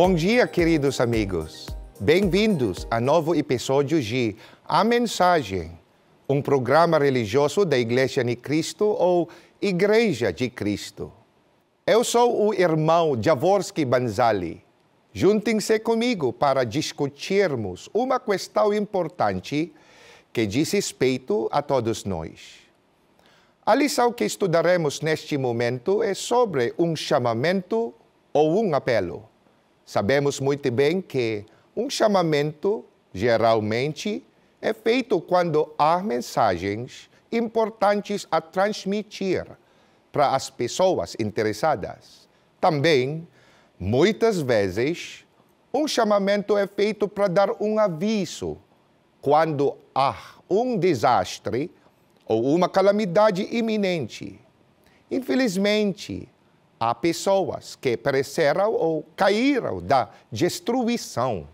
Bom dia, queridos amigos. Bem-vindos a novo episódio de A Mensagem, um programa religioso da Igreja de Cristo ou Igreja de Cristo. Eu sou o irmão Jaworski Banzali. Juntem-se comigo para discutirmos uma questão importante que diz respeito a todos nós. A lição que estudaremos neste momento é sobre um chamamento ou um apelo. Sabemos muito bem que um chamamento, geralmente, é feito quando há mensagens importantes a transmitir para as pessoas interessadas. Também, muitas vezes, um chamamento é feito para dar um aviso quando há um desastre ou uma calamidade iminente. Infelizmente, há pessoas que pereceram ou caíram da destruição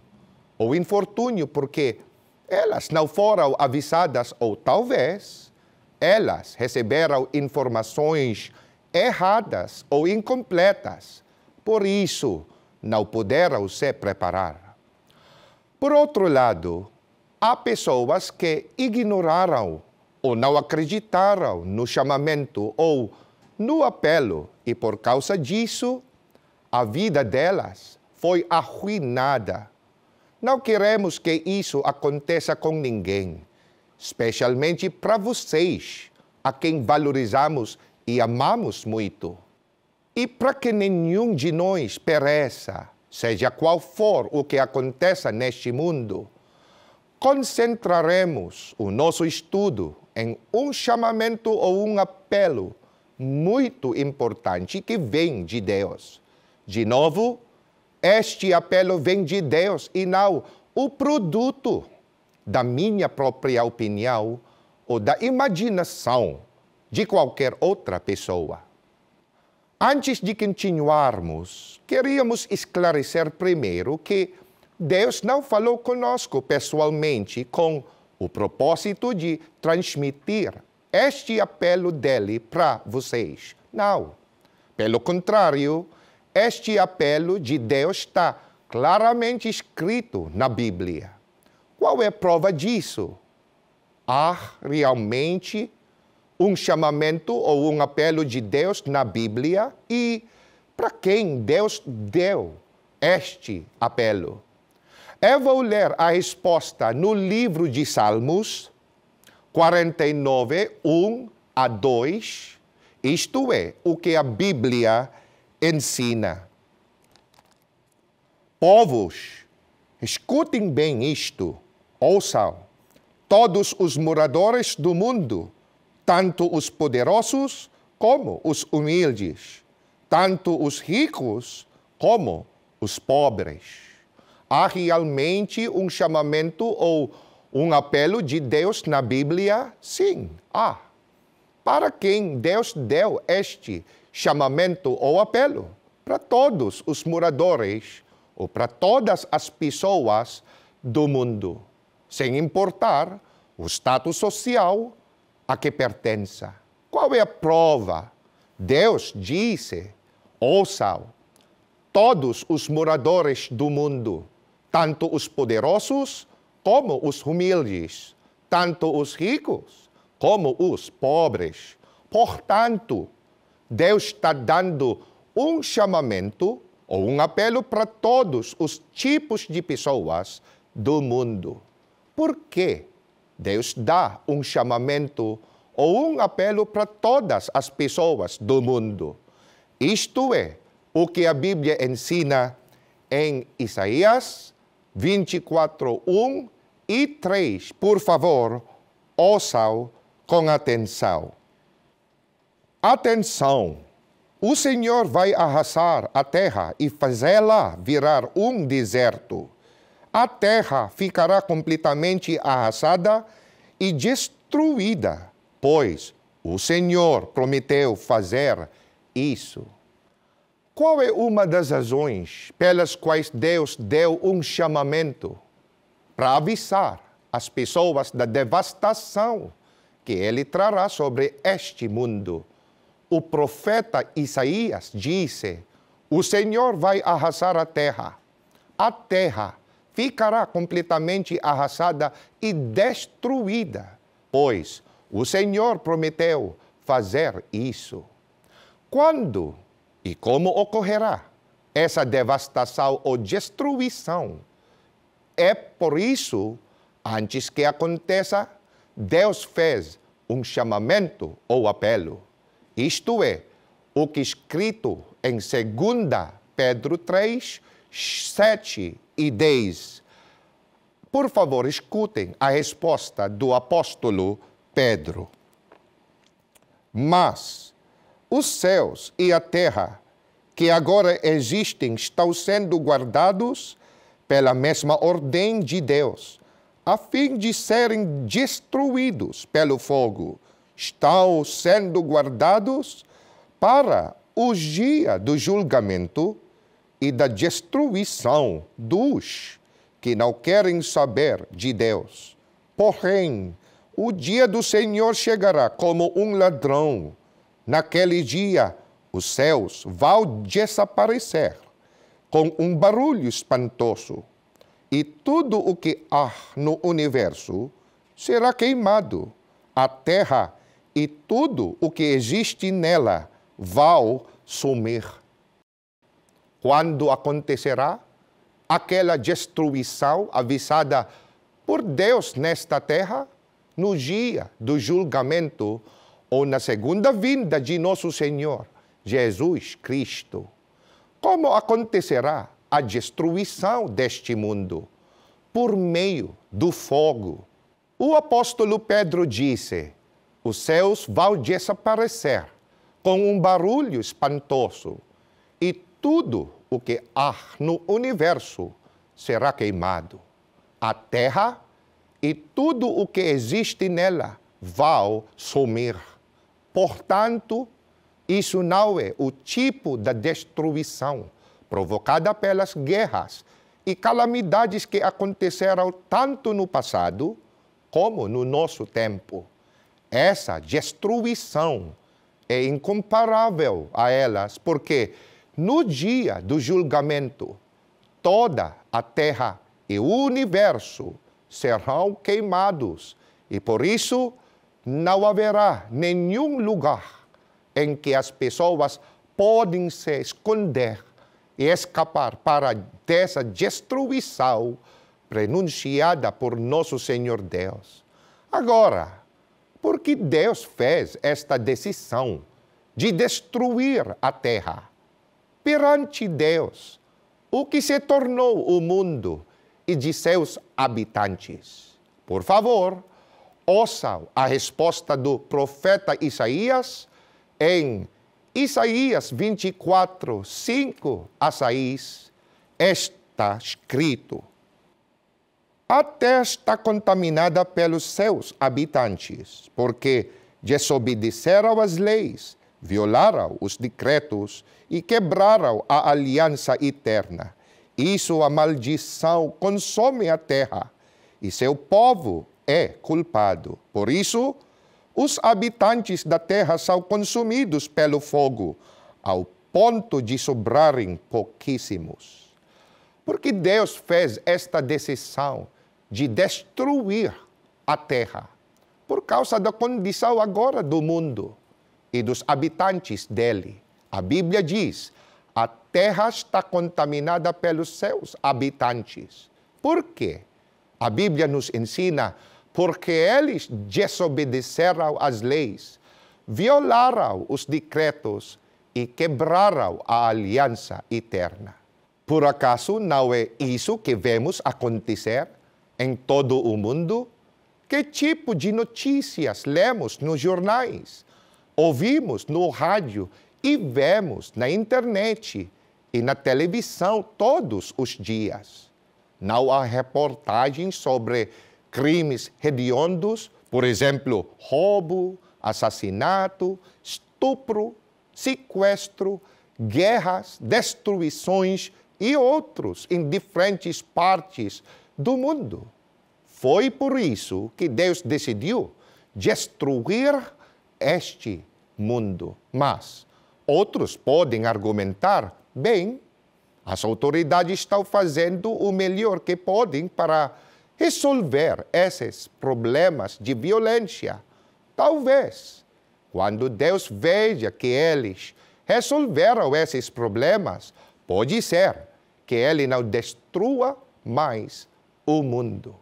ou infortúnio porque elas não foram avisadas ou talvez elas receberam informações erradas ou incompletas. Por isso, não puderam se preparar. Por outro lado, há pessoas que ignoraram ou não acreditaram no chamamento ou no apelo e, por causa disso, a vida delas foi arruinada. Não queremos que isso aconteça com ninguém, especialmente para vocês, a quem valorizamos e amamos muito. E para que nenhum de nós pereça, seja qual for o que aconteça neste mundo, concentraremos o nosso estudo em um chamamento ou um apelo muito importante que vem de Deus. De novo, este apelo vem de Deus e não o produto da minha própria opinião ou da imaginação de qualquer outra pessoa. Antes de continuarmos, queríamos esclarecer primeiro que Deus não falou conosco pessoalmente com o propósito de transmitir este apelo dele para vocês. Não. Pelo contrário, este apelo de Deus está claramente escrito na Bíblia. Qual é a prova disso? Há realmente um chamamento ou um apelo de Deus na Bíblia e para quem Deus deu este apelo? Eu vou ler a resposta no livro de Salmos 49, 1 a 2, isto é, o que a Bíblia ensina. Povos, escutem bem isto, ouçam, todos os moradores do mundo, tanto os poderosos como os humildes, tanto os ricos como os pobres. Há realmente um chamamento ou um apelo de Deus na Bíblia? Sim, há. Para quem Deus deu este chamamento ou apelo? Para todos os moradores ou para todas as pessoas do mundo, sem importar o status social a que pertença. Qual é a prova? Deus disse, ouçam, todos os moradores do mundo, tanto os poderosos como os humildes, tanto os ricos como os pobres. Portanto, Deus está dando um chamamento ou um apelo para todos os tipos de pessoas do mundo. Por que Deus dá um chamamento ou um apelo para todas as pessoas do mundo? Isto é o que a Bíblia ensina em Isaías 24, 1 e 3. Por favor, ouçam com atenção. Atenção! O Senhor vai arrasar a terra e fazê-la virar um deserto. A terra ficará completamente arrasada e destruída, pois o Senhor prometeu fazer isso. Qual é uma das razões pelas quais Deus deu um chamamento? Para avisar as pessoas da devastação que Ele trará sobre este mundo. O profeta Isaías disse, o Senhor vai arrasar a terra a terra ficará completamente arrasada e destruída, pois o Senhor prometeu fazer isso. Quando e como ocorrerá essa devastação ou destruição? É por isso, antes que aconteça, Deus fez um chamamento ou apelo. Isto é, o que escrito em 2 Pedro 3, 7 e 10. Por favor, escutem a resposta do apóstolo Pedro. Mas os céus e a terra que agora existem estão sendo guardados pela mesma ordem de Deus, a fim de serem destruídos pelo fogo. Estão sendo guardados para o dia do julgamento e da destruição dos que não querem saber de Deus. Porém, o dia do Senhor chegará como um ladrão. Naquele dia, os céus vão desaparecer com um barulho espantoso, e tudo o que há no universo será queimado. A terra e tudo o que existe nela vão sumir. Quando acontecerá aquela destruição avisada por Deus nesta terra? No dia do julgamento ou na segunda vinda de nosso Senhor Jesus Cristo. Como acontecerá a destruição deste mundo? Por meio do fogo. O apóstolo Pedro disse: os céus vão desaparecer com um barulho espantoso, e tudo o que há no universo será queimado. A terra e tudo o que existe nela vão sumir. Portanto, isso não é o tipo de destruição provocada pelas guerras e calamidades que aconteceram tanto no passado como no nosso tempo. Essa destruição é incomparável a elas, porque no dia do julgamento, toda a terra e o universo serão queimados, e por isso não haverá nenhum lugar em que as pessoas podem se esconder e escapar para dessa destruição pronunciada por nosso Senhor Deus. Agora, por que Deus fez esta decisão de destruir a terra? Perante Deus, o que se tornou o mundo e de seus habitantes? Por favor, ouçam a resposta do profeta Isaías em Isaías 24, 5 a 6. Está escrito: a terra está contaminada pelos seus habitantes, porque desobedeceram as leis, violaram os decretos e quebraram a aliança eterna. Isso, a maldição, consome a terra, e seu povo é culpado. Por isso, os habitantes da terra são consumidos pelo fogo, ao ponto de sobrarem pouquíssimos. Porque Deus fez esta decisão de destruir a terra? Por causa da condição agora do mundo e dos habitantes dele. A Bíblia diz: a terra está contaminada pelos seus habitantes. Por quê? A Bíblia nos ensina: porque eles desobedeceram as leis, violaram os decretos e quebraram a aliança eterna. Por acaso não é isso que vemos acontecer em todo o mundo? Que tipo de notícias lemos nos jornais, ouvimos no rádio e vemos na internet e na televisão todos os dias? Não há reportagens sobre crimes hediondos, por exemplo, roubo, assassinato, estupro, sequestro, guerras, destruições e outros em diferentes partes do mundo. Foi por isso que Deus decidiu destruir este mundo. Mas outros podem argumentar: bem, As autoridades estão fazendo o melhor que podem para resolver esses problemas de violência. Talvez, quando Deus veja que eles resolveram esses problemas, pode ser que Ele não destrua mais o mundo.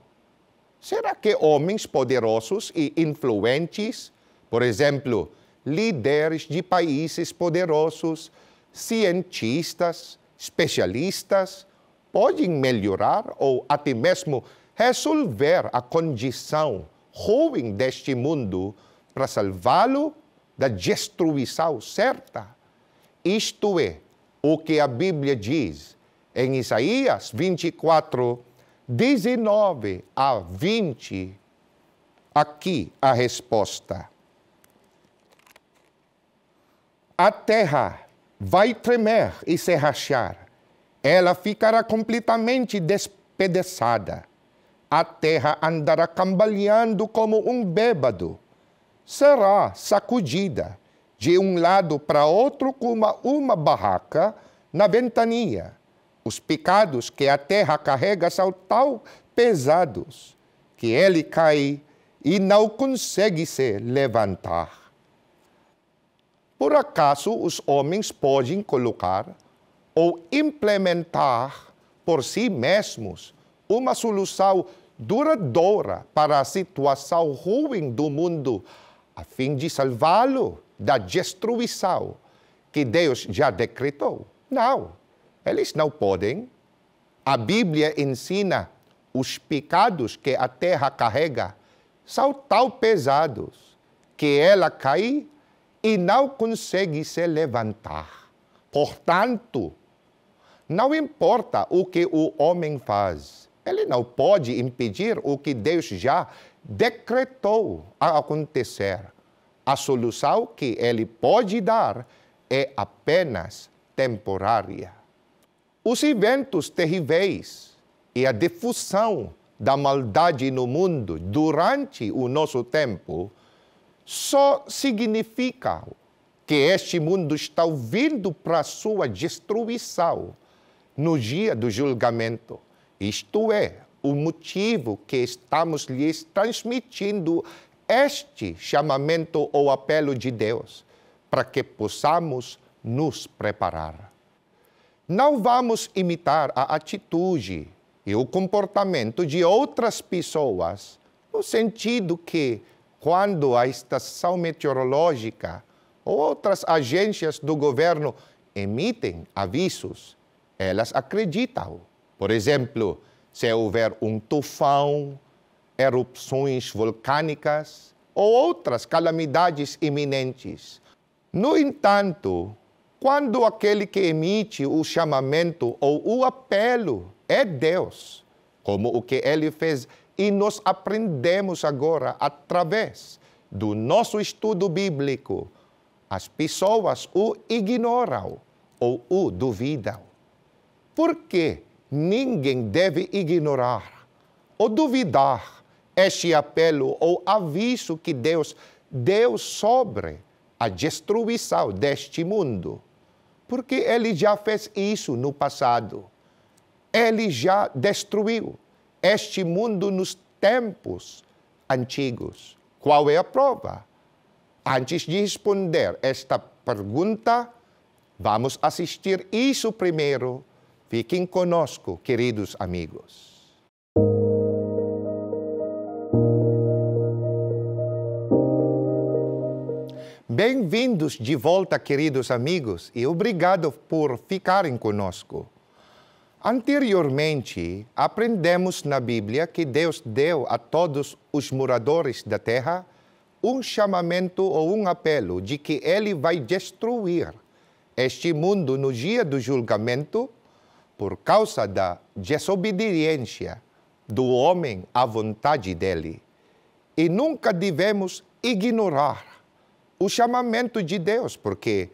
Será que homens poderosos e influentes, por exemplo, líderes de países poderosos, cientistas, especialistas, podem melhorar ou até mesmo resolver a condição ruim deste mundo para salvá-lo da destruição certa? Isto é o que a Bíblia diz em Isaías 24, 19 a 20. Aqui a resposta. A terra vai tremer e se rachar. Ela ficará completamente despedaçada. A terra andará cambaleando como um bêbado. Será sacudida de um lado para outro como uma barraca na ventania. Os pecados que a terra carrega são tão pesados que ele cai e não consegue se levantar. Por acaso os homens podem colocar ou implementar por si mesmos uma solução duradoura para a situação ruim do mundo, a fim de salvá-lo da destruição que Deus já decretou? Não, eles não podem. A Bíblia ensina os pecados que a terra carrega são tão pesados que ela cai e não consegue se levantar. Portanto, não importa o que o homem faz, ele não pode impedir o que Deus já decretou a acontecer. A solução que ele pode dar é apenas temporária. Os eventos terríveis e a difusão da maldade no mundo durante o nosso tempo só significam que este mundo está vindo para a sua destruição no dia do julgamento. Isto é o motivo que estamos lhes transmitindo este chamamento ou apelo de Deus, para que possamos nos preparar. Não vamos imitar a atitude e o comportamento de outras pessoas, no sentido que, quando a estação meteorológica ou outras agências do governo emitem avisos, elas acreditam. Por exemplo, se houver um tufão, erupções vulcânicas ou outras calamidades iminentes. No entanto, quando aquele que emite o chamamento ou o apelo é Deus, como o que ele fez e nós aprendemos agora através do nosso estudo bíblico, as pessoas o ignoram ou o duvidam. Por que ninguém deve ignorar ou duvidar este apelo ou aviso que Deus deu sobre a destruição deste mundo? Porque Ele já fez isso no passado. Ele já destruiu este mundo nos tempos antigos. Qual é a prova? Antes de responder esta pergunta, vamos assistir isso primeiro. Fiquem conosco, queridos amigos. Bem-vindos de volta, queridos amigos, e obrigado por ficarem conosco. Anteriormente, aprendemos na Bíblia que Deus deu a todos os moradores da terra um chamamento ou um apelo de que Ele vai destruir este mundo no dia do julgamento por causa da desobediência do homem à vontade dele. E nunca devemos ignorar o chamamento de Deus, porque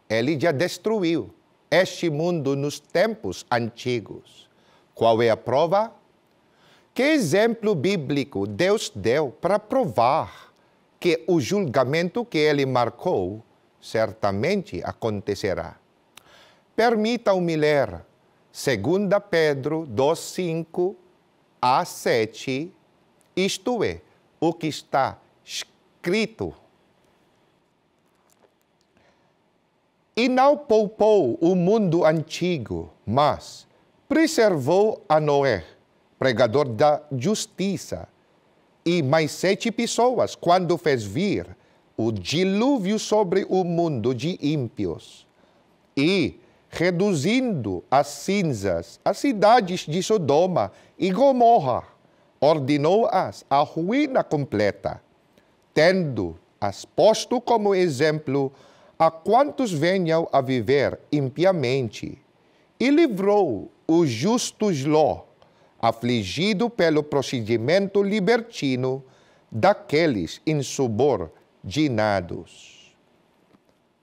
Ele já destruiu este mundo nos tempos antigos. Qual é a prova? Que exemplo bíblico Deus deu para provar que o julgamento que Ele marcou certamente acontecerá? Permitam-me ler Segunda Pedro 2:5 a 7, isto é, o que está escrito. E não poupou o mundo antigo, mas preservou a Noé, pregador da justiça, e mais 7 pessoas quando fez vir o dilúvio sobre o mundo de ímpios. E, reduzindo as cinzas as cidades de Sodoma e Gomorra, ordenou-as à ruína completa, tendo-as posto como exemplo a quantos venham a viver impiamente, e livrou o justo Ló, afligido pelo procedimento libertino daqueles insubordinados.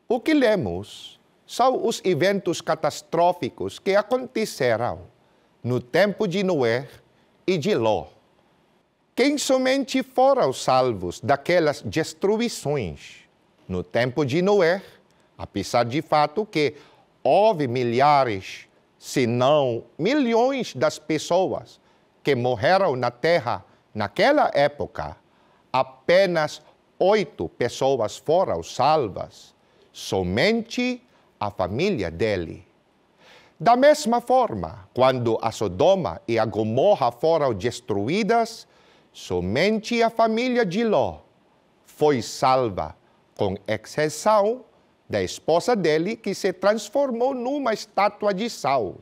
O que lemos são os eventos catastróficos que aconteceram no tempo de Noé e de Ló. Quem somente foram salvos daquelas destruições no tempo de Noé, apesar de fato que houve milhares, se não milhões das pessoas que morreram na terra naquela época, apenas 8 pessoas foram salvas, somente a família dele. Da mesma forma, quando a Sodoma e a Gomorra foram destruídas, somente a família de Ló foi salva, com exceção da esposa dele, que se transformou numa estátua de sal,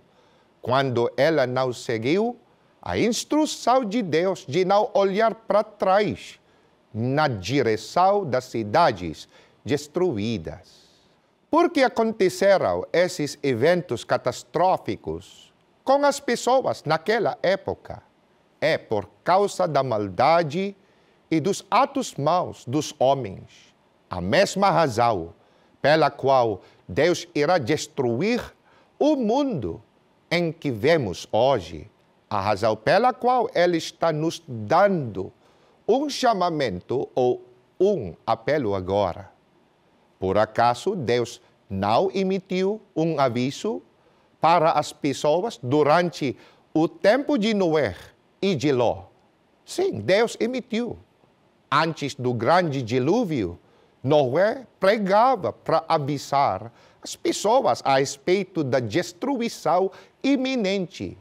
quando ela não seguiu a instrução de Deus de não olhar para trás na direção das cidades destruídas. Por que aconteceram esses eventos catastróficos com as pessoas naquela época? É por causa da maldade e dos atos maus dos homens. A mesma razão pela qual Deus irá destruir o mundo em que vemos hoje. A razão pela qual Ele está nos dando um chamamento ou um apelo agora. Por acaso Deus não emitiu um aviso para as pessoas durante o tempo de Noé e de Ló? Sim, Deus emitiu. Antes do grande dilúvio, Noé pregava para avisar as pessoas a respeito da destruição iminente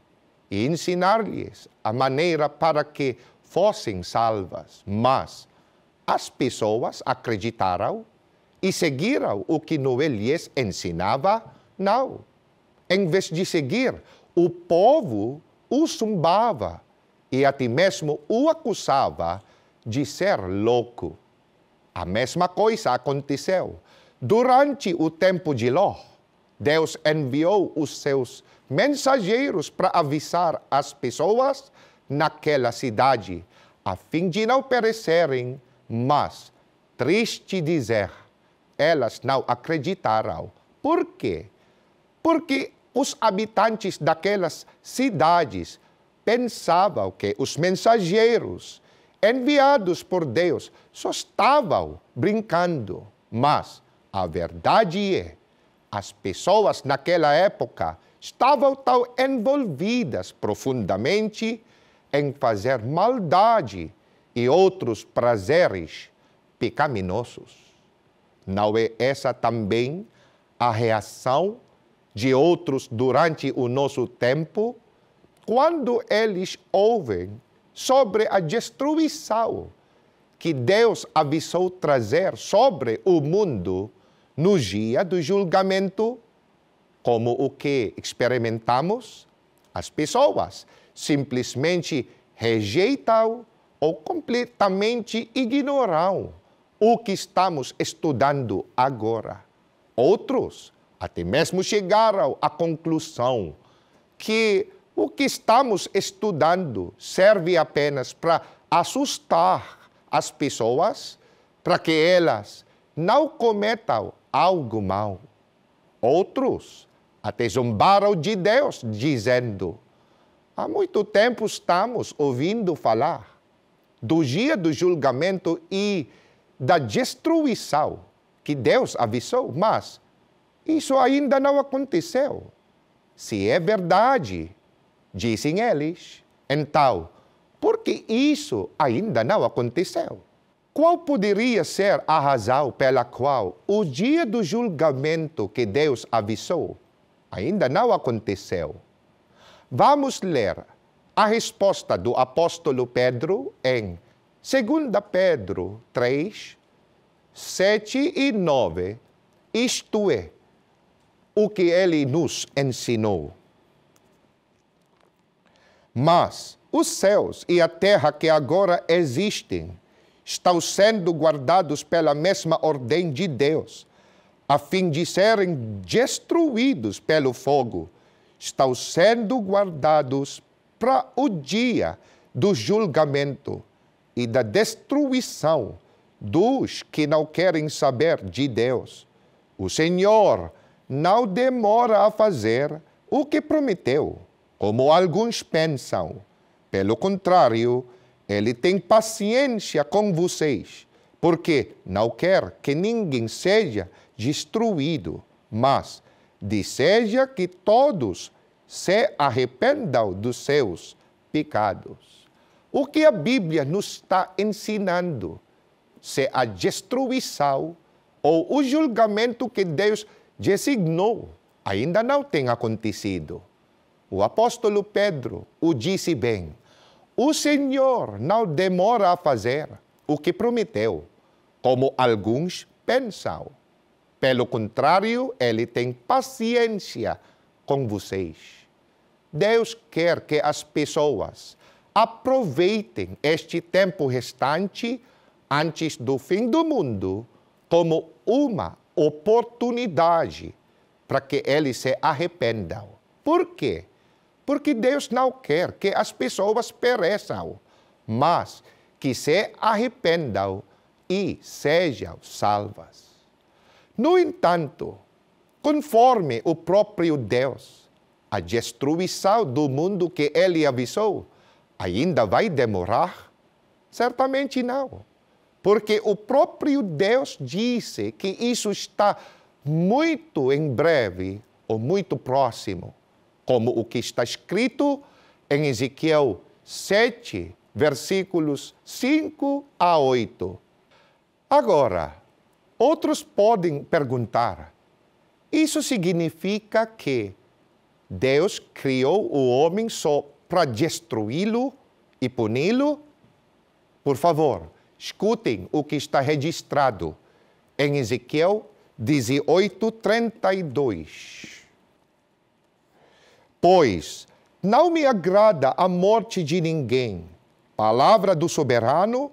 e ensinar-lhes a maneira para que fossem salvas. Mas as pessoas acreditaram e seguiram o que Noé lhes ensinava? Não. Em vez de seguir, o povo o zumbava e até mesmo o acusava de ser louco. A mesma coisa aconteceu durante o tempo de Ló. Deus enviou os seus mensageiros para avisar as pessoas naquela cidade, a fim de não perecerem, mas, triste dizer, elas não acreditaram. Por quê? Porque os habitantes daquelas cidades pensavam que os mensageiros enviados por Deus só estavam brincando. Mas a verdade é, as pessoas naquela época estavam tão envolvidas profundamente em fazer maldade e outros prazeres pecaminosos. Não é essa também a reação de outros durante o nosso tempo, quando eles ouvem sobre a destruição que Deus avisou trazer sobre o mundo no dia do julgamento? Como o que experimentamos? As pessoas simplesmente rejeitam ou completamente ignoram o que estamos estudando agora. Outros até mesmo chegaram à conclusão que o que estamos estudando serve apenas para assustar as pessoas, para que elas não cometam algo mau. Outros até zombaram de Deus, dizendo: há muito tempo estamos ouvindo falar do dia do julgamento e da destruição que Deus avisou, mas isso ainda não aconteceu. Se é verdade, dizem eles, então, por que isso ainda não aconteceu? Qual poderia ser a razão pela qual o dia do julgamento que Deus avisou ainda não aconteceu? Vamos ler a resposta do apóstolo Pedro em 2 Pedro 3, 7 e 9, isto é, o que ele nos ensinou. Mas os céus e a terra que agora existem estão sendo guardados pela mesma ordem de Deus, a fim de serem destruídos pelo fogo. Estão sendo guardados para o dia do julgamento e da destruição dos que não querem saber de Deus. O Senhor não demora a fazer o que prometeu, como alguns pensam. Pelo contrário, Ele tem paciência com vocês, porque não quer que ninguém seja destruído, mas deseja que todos se arrependam dos seus pecados. O que a Bíblia nos está ensinando? Se a destruição ou o julgamento que Deus designou ainda não tem acontecido. O apóstolo Pedro o disse bem. O Senhor não demora a fazer o que prometeu, como alguns pensam. Pelo contrário, Ele tem paciência com vocês. Deus quer que as pessoas aproveitem este tempo restante antes do fim do mundo como uma oportunidade para que eles se arrependam. Por quê? Porque Deus não quer que as pessoas pereçam, mas que se arrependam e sejam salvas. No entanto, conforme o próprio Deus, a destruição do mundo que Ele avisou ainda vai demorar? Certamente não, porque o próprio Deus disse que isso está muito em breve ou muito próximo, como o que está escrito em Ezequiel 7, versículos 5 a 8. Agora, outros podem perguntar, isso significa que Deus criou o homem só para destruí-lo e puni-lo? Por favor, escutem o que está registrado em Ezequiel 18, 32. Pois não me agrada a morte de ninguém. Palavra do soberano,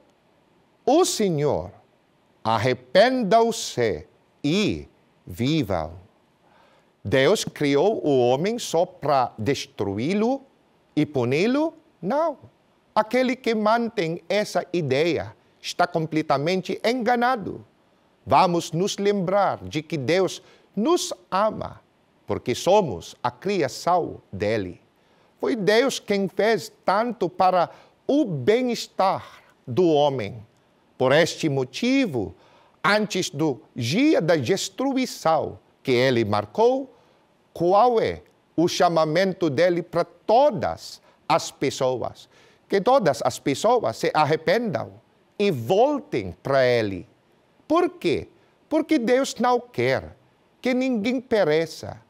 o Senhor, arrependam-se e vivam. Deus criou o homem só para destruí-lo e puni-lo? Não. Aquele que mantém essa ideia está completamente enganado. Vamos nos lembrar de que Deus nos ama, porque somos a criação dele. Foi Deus quem fez tanto para o bem-estar do homem. Por este motivo, antes do dia da destruição que ele marcou, qual é o chamamento dele para todas as pessoas? Que todas as pessoas se arrependam e voltem para ele. Por quê? Porque Deus não quer que ninguém pereça.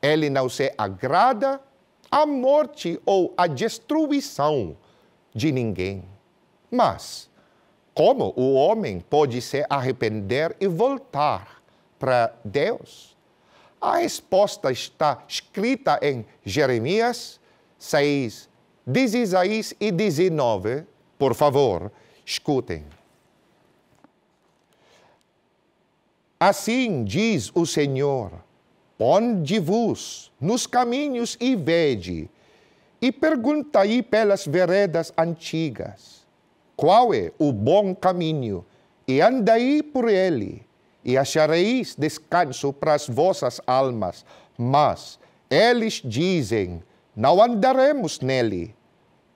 Ele não se agrada à morte ou à destruição de ninguém. Mas, como o homem pode se arrepender e voltar para Deus? A resposta está escrita em Jeremias 6, 16 e 19. Por favor, escutem. Assim diz o Senhor, ponde-vos nos caminhos e vede, e perguntai pelas veredas antigas, qual é o bom caminho, e andai por ele, e achareis descanso para as vossas almas. Mas eles dizem, não andaremos nele.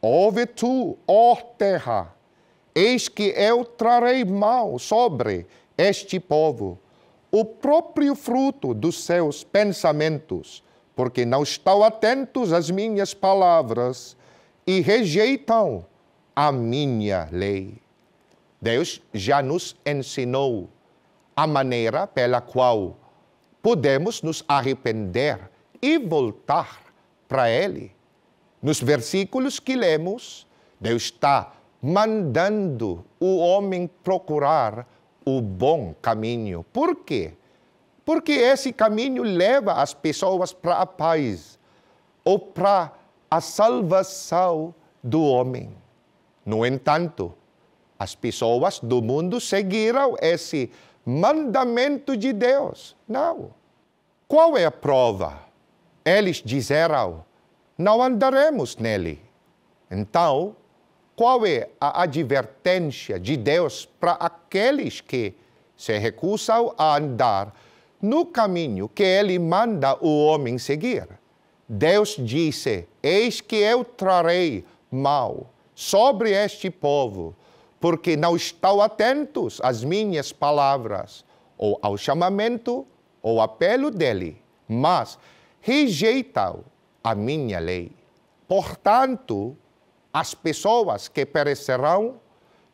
Ouve tu, ó terra, eis que eu trarei mal sobre este povo, o próprio fruto dos seus pensamentos, porque não estão atentos às minhas palavras e rejeitam a minha lei. Deus já nos ensinou a maneira pela qual podemos nos arrepender e voltar para Ele. Nos versículos que lemos, Deus está mandando o homem procurar o bom caminho. Por quê? Porque esse caminho leva as pessoas para a paz ou para a salvação do homem. No entanto, as pessoas do mundo seguiram esse mandamento de Deus. Não. Qual é a prova? Eles disseram, não andaremos nele. Então, qual é a advertência de Deus para aqueles que se recusam a andar no caminho que Ele manda o homem seguir? Deus disse, eis que eu trarei mal sobre este povo, porque não estão atentos às minhas palavras, ou ao chamamento, ou apelo dele, mas rejeitam a minha lei. Portanto, as pessoas que perecerão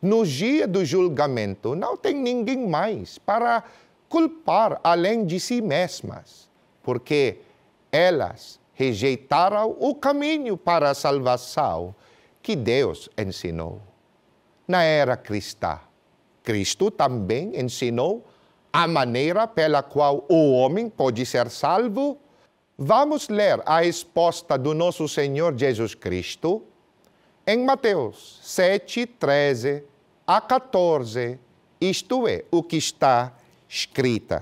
no dia do julgamento não tem ninguém mais para culpar além de si mesmas, porque elas rejeitaram o caminho para a salvação que Deus ensinou. Na era cristã, Cristo também ensinou a maneira pela qual o homem pode ser salvo. Vamos ler a resposta do nosso Senhor Jesus Cristo em Mateus 7, 13 a 14, isto é, o que está escrito.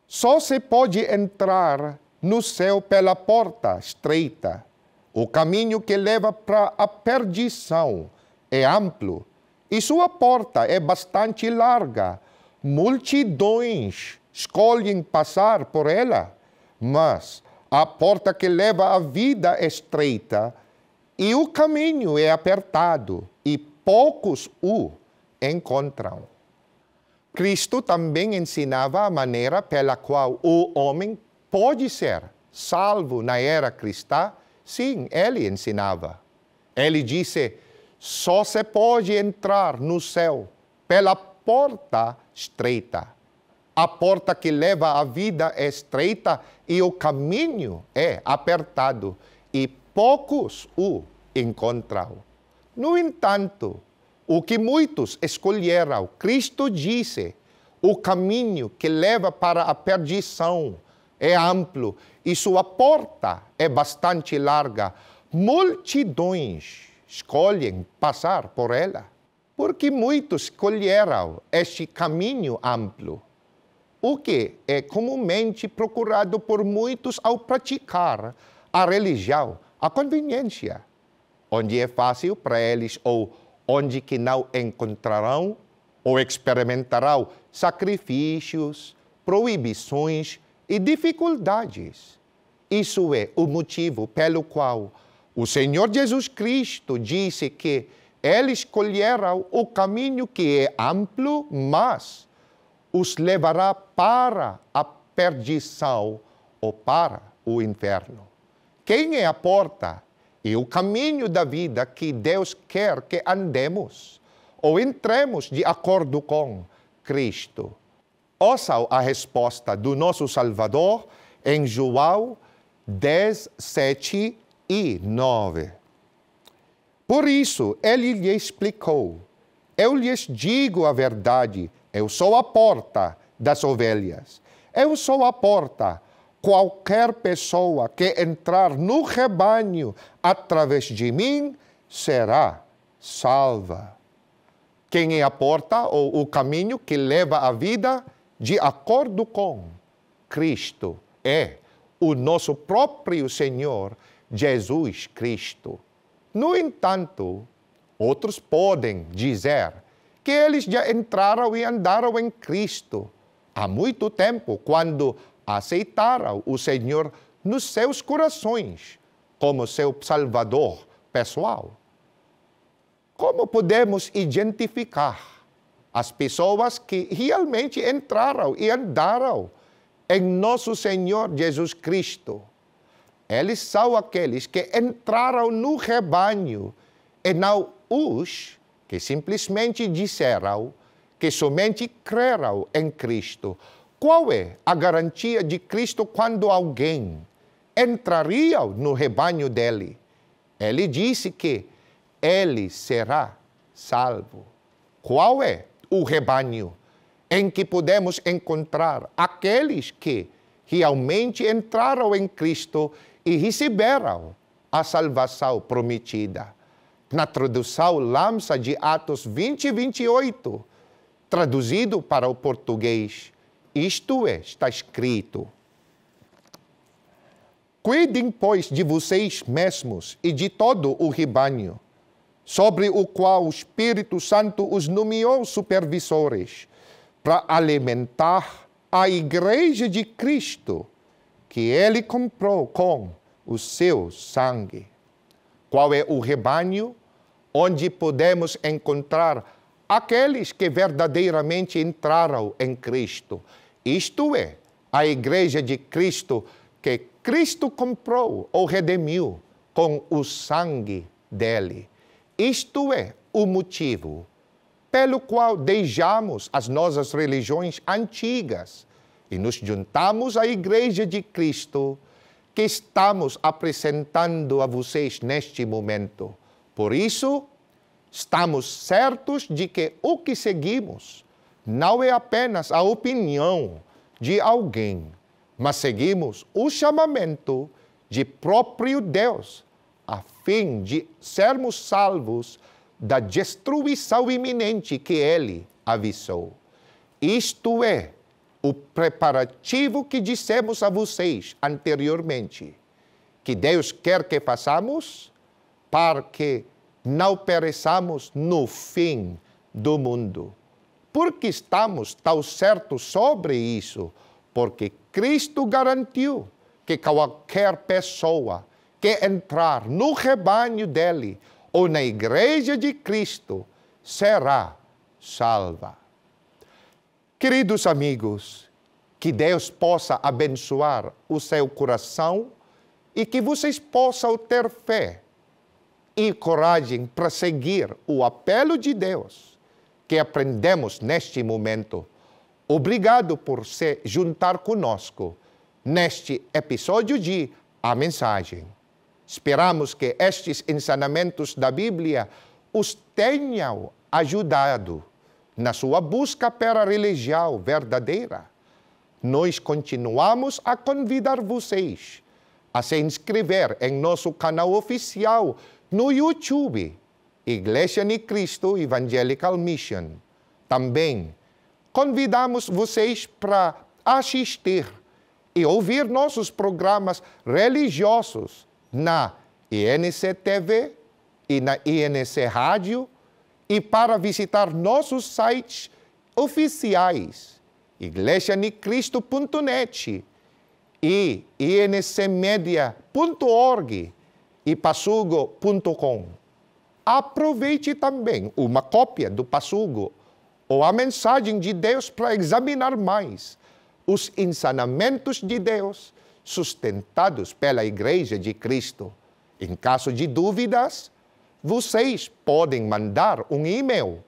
Só se pode entrar no céu pela porta estreita. O caminho que leva para a perdição é amplo e sua porta é bastante larga. Multidões escolhem passar por ela, mas a porta que leva à vida é estreita e o caminho é apertado e poucos o encontram. Cristo também ensinava a maneira pela qual o homem pode ser salvo na era cristã. Sim, ele ensinava. Ele disse, só se pode entrar no céu pela porta estreita. A porta que leva à vida é estreita e o caminho é apertado e poucos o encontram. No entanto, o que muitos escolheram, Cristo disse, o caminho que leva para a perdição é amplo e sua porta é bastante larga. Multidões escolhem passar por ela, porque muitos escolheram este caminho amplo, o que é comumente procurado por muitos ao praticar a religião, a conveniência, onde é fácil para eles ou onde que não encontrarão ou experimentarão sacrifícios, proibições e dificuldades. Isso é o motivo pelo qual o Senhor Jesus Cristo disse que eles escolheram o caminho que é amplo, mas os levará para a perdição ou para o inferno. Quem é a porta e o caminho da vida que Deus quer que andemos ou entremos de acordo com Cristo? Ouçam a resposta do nosso Salvador em João 10, 7 e 9. Por isso, ele lhe explicou, eu lhes digo a verdade, eu sou a porta das ovelhas. Eu sou a porta. Qualquer pessoa que entrar no rebanho através de mim será salva. Quem é a porta ou o caminho que leva à vida? De acordo com Cristo, é o nosso próprio Senhor Jesus Cristo. No entanto, outros podem dizer que eles já entraram e andaram em Cristo há muito tempo, quando aceitaram o Senhor nos seus corações como seu Salvador pessoal. Como podemos identificar as pessoas que realmente entraram e andaram em nosso Senhor Jesus Cristo? Eles são aqueles que entraram no rebanho e não os que simplesmente disseram que somente creram em Cristo. Qual é a garantia de Cristo quando alguém entraria no rebanho dele? Ele disse que ele será salvo. Qual é o rebanho em que podemos encontrar aqueles que realmente entraram em Cristo e receberam a salvação prometida? Na tradução Lamsa de Atos 20 e 28, traduzido para o português, isto é, está escrito: cuidem, pois, de vocês mesmos e de todo o rebanho, sobre o qual o Espírito Santo os nomeou supervisores, para alimentar a igreja de Cristo, que ele comprou com o seu sangue. Qual é o rebanho onde podemos encontrar aqueles que verdadeiramente entraram em Cristo? Isto é, a igreja de Cristo que Cristo comprou ou redimiu com o sangue dele. Isto é o motivo pelo qual deixamos as nossas religiões antigas e nos juntamos à igreja de Cristo que estamos apresentando a vocês neste momento. Por isso, estamos certos de que o que seguimos não é apenas a opinião de alguém, mas seguimos o chamamento de próprio Deus, a fim de sermos salvos da destruição iminente que Ele avisou. Isto é o preparativo que dissemos a vocês anteriormente, que Deus quer que façamos para que não pereçamos no fim do mundo. Por que estamos tão certos sobre isso? Porque Cristo garantiu que qualquer pessoa que entrar no rebanho dele ou na igreja de Cristo será salva. Queridos amigos, que Deus possa abençoar o seu coração e que vocês possam ter fé e coragem para seguir o apelo de Deus que aprendemos neste momento. Obrigado por se juntar conosco neste episódio de A Mensagem. Esperamos que estes ensinamentos da Bíblia os tenham ajudado na sua busca pela religião verdadeira. Nós continuamos a convidar vocês a se inscrever em nosso canal oficial no YouTube, Igreja de Cristo Evangelical Mission. Também convidamos vocês para assistir e ouvir nossos programas religiosos na INC TV e na INC Rádio e para visitar nossos sites oficiais, igrejanicristo.net e incmedia.org e passugo.com. Aproveite também uma cópia do Passugo ou a mensagem de Deus para examinar mais os ensinamentos de Deus sustentados pela Igreja de Cristo. Em caso de dúvidas, vocês podem mandar um e-mail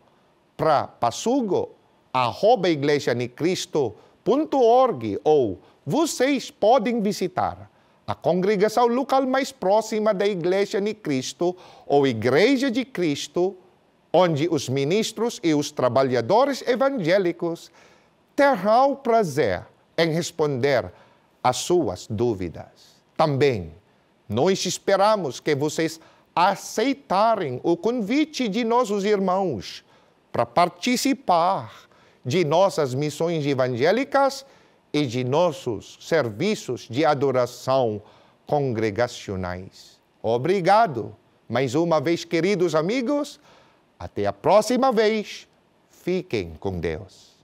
para passugo@igrejanicristo.org ou vocês podem visitar a congregação local mais próxima da Igreja de Cristo ou Igreja de Cristo, onde os ministros e os trabalhadores evangélicos terão prazer em responder às suas dúvidas. Também, nós esperamos que vocês aceitarem o convite de nossos irmãos para participar de nossas missões evangélicas e de nossos serviços de adoração congregacionais. Obrigado mais uma vez, queridos amigos. Até a próxima vez. Fiquem com Deus.